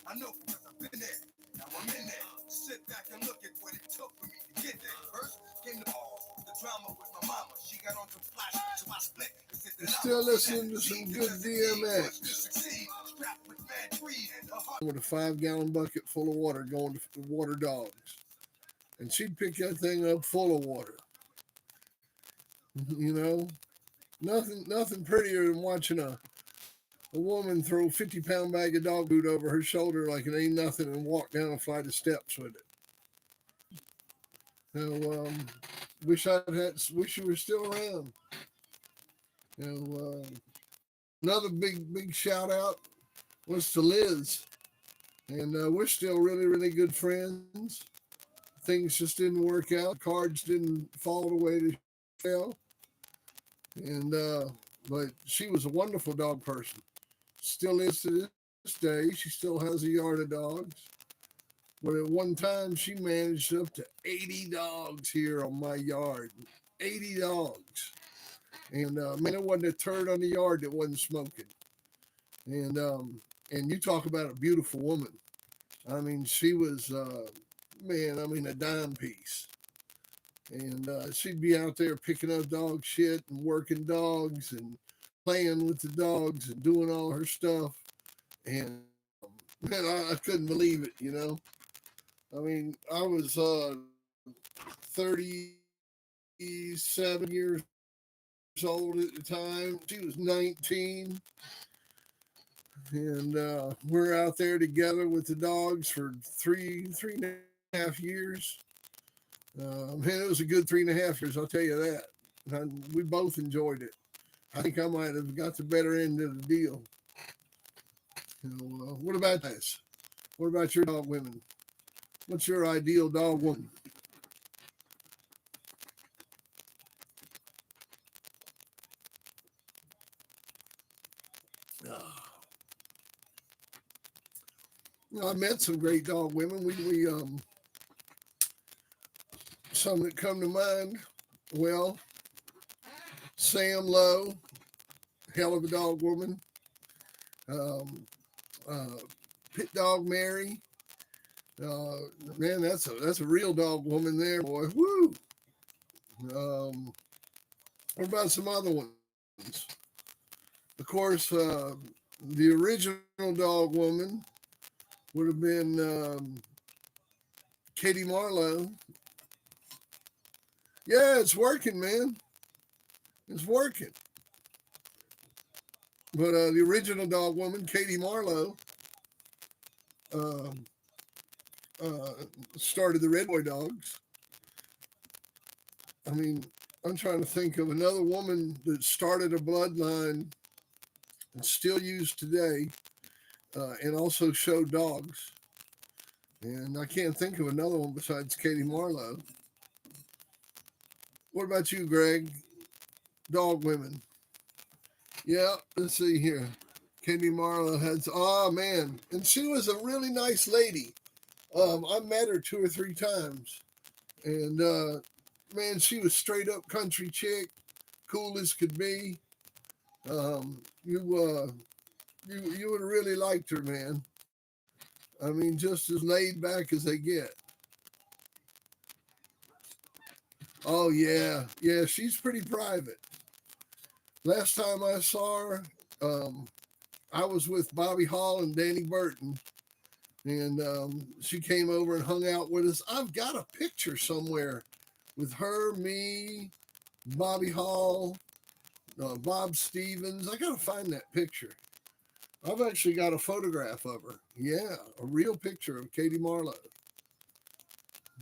I know because I've been there. Now I'm in there. Sit back and look at what it took for me to get there. First came the drama with my mama. She got on some flash, so I split. You're still listening to some good DMX. With a 5-gallon bucket full of water going to water dogs. And she'd pick that thing up full of water. You know, nothing prettier than watching a woman throw 50-pound bag of dog food over her shoulder like it ain't nothing and walk down a flight of steps with it. So, wish you were still around. You know, another big shout out was to Liz, and we're still really good friends. Things just didn't work out. Cards didn't fall the way they fell, and but she was a wonderful dog person. Still is to this day. She still has a yard of dogs. But at one time, she managed up to 80 dogs here on my yard. 80 dogs. And man, there wasn't a turd on the yard that wasn't smoking. And you talk about a beautiful woman. I mean, she was, a dime piece. And she'd be out there picking up dog shit and working dogs and playing with the dogs and doing all her stuff. And man, I couldn't believe it, you know. I mean, I was 37 years old at the time. She was 19. And we're out there together with the dogs for three and a half years. Man, it was a good 3.5 years, I'll tell you that. And we both enjoyed it. I think I might have got the better end of the deal. You know, what about this? What about your dog women? What's your ideal dog woman? You know, I met some great dog women. We some that come to mind. Well, Sam Lowe, hell of a dog woman. Um, Pit Dog Mary. Man, that's a real dog woman there, boy. Woo! What about some other ones? Of course, the original dog woman would have been Katie Marlowe. Yeah, it's working, man. It's working. But the original dog woman, Katie Marlowe, uh, uh, started the Red Boy Dogs. I mean, I'm trying to think of another woman that started a bloodline and still used today, and also showed dogs. And I can't think of another one besides Katie Marlowe. What about you, Greg? Dog women. Yeah, let's see here. Katie Marlowe has, oh man, and she was a really nice lady. I met her 2 or 3 times, and man, she was straight up country chick, cool as could be. You would have really liked her, man. I mean, just as laid back as they get. Oh yeah, she's pretty private. Last time I saw her, I was with Bobby Hall and Danny Burton, and she came over and hung out with us. I've got a picture somewhere with her, me, Bobby Hall, Bob Stevens. I gotta find that picture. I've actually got a photograph of her. Yeah, a real picture of Katie Marlowe.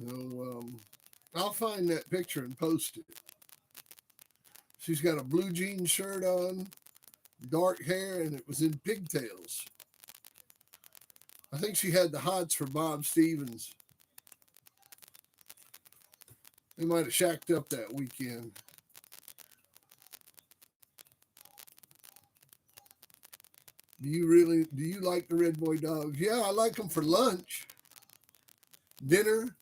So I'll find that picture and post it. She's got a blue jean shirt on, dark hair, and it was in pigtails. I think she had the hots for Bob Stevens. They might have shacked up that weekend. Do you like the Red Boy Dogs? Yeah, I like them for lunch, dinner,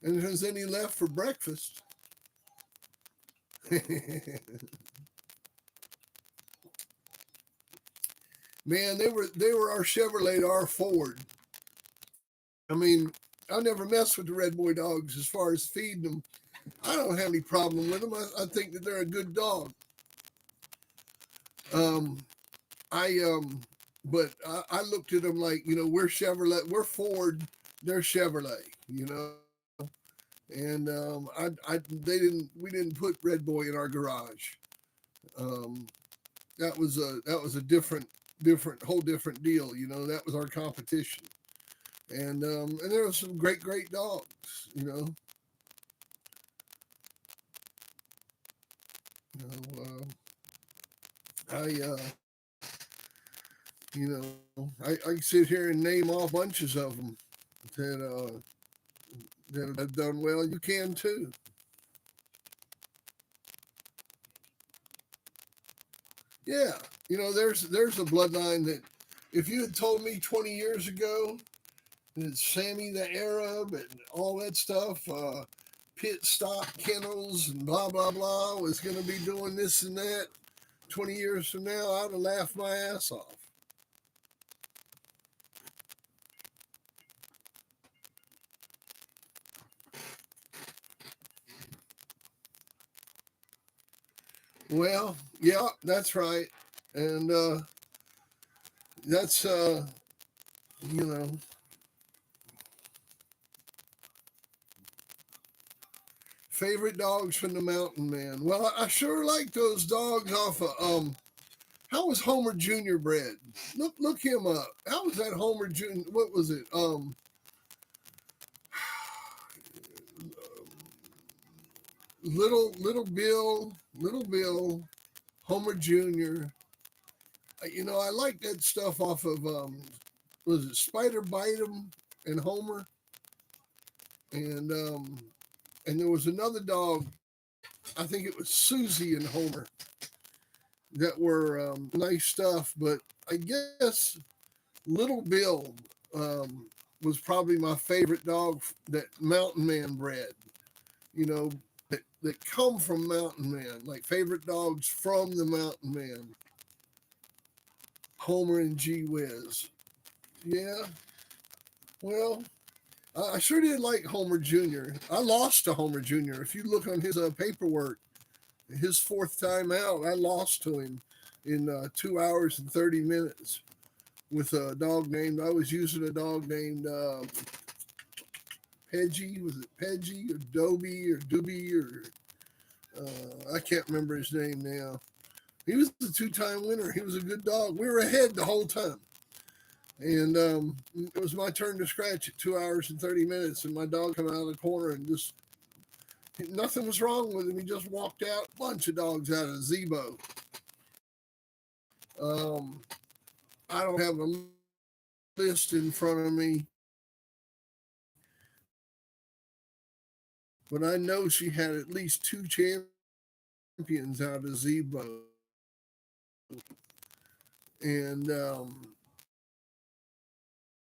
and if there's any left for breakfast. Man, they were our Chevrolet, our Ford. I mean, I never mess with the red boy dogs as far as feeding them. I don't have any problem with them. I think that they're a good dog. Um, but I looked at them like, we're Chevrolet, we're Ford, they're Chevrolet, and we didn't put Red Boy in our garage. Um, that was a whole different deal. That was our competition, and there were some great dogs. I I sit here and name off bunches of them that that have done well. You can too. Yeah, there's a bloodline that if you had told me 20 years ago that Sammy the Arab and all that stuff, pit stop kennels and blah blah blah was going to be doing this and that 20 years from now, I'd have laughed my ass off. Well, yeah, that's right, and that's you know favorite dogs from the Mountain Man. Well, I sure like those dogs off of how was Homer Jr. bred? Look him up. How was that Homer Jr.? What was it? Little Bill, Homer Jr. I like that stuff off of was it Spider Bite 'em and Homer, and and there was another dog. I think it was Susie and Homer that were nice stuff. But I guess Little Bill was probably my favorite dog that Mountain Man bred. You know, that come from Mountain Man, like favorite dogs from the Mountain Man. Homer and Gee Whiz. Yeah, well, I sure did like Homer Jr. I lost to Homer Jr. If you look on his paperwork, his fourth time out, I lost to him in 2 hours and 30 minutes with a dog named, I was using a dog named Peggy. Was it Peggy or Dobie or Doobie or I can't remember his name now. He was the two-time winner. He was a good dog. We were ahead the whole time. And it was my turn to scratch at 2 hours and 30 minutes, and my dog come out of the corner and just nothing was wrong with him. He just walked out, a bunch of dogs out of Zebo. Um, I don't have a list in front of me, but I know she had at least two champions out of Zebo. And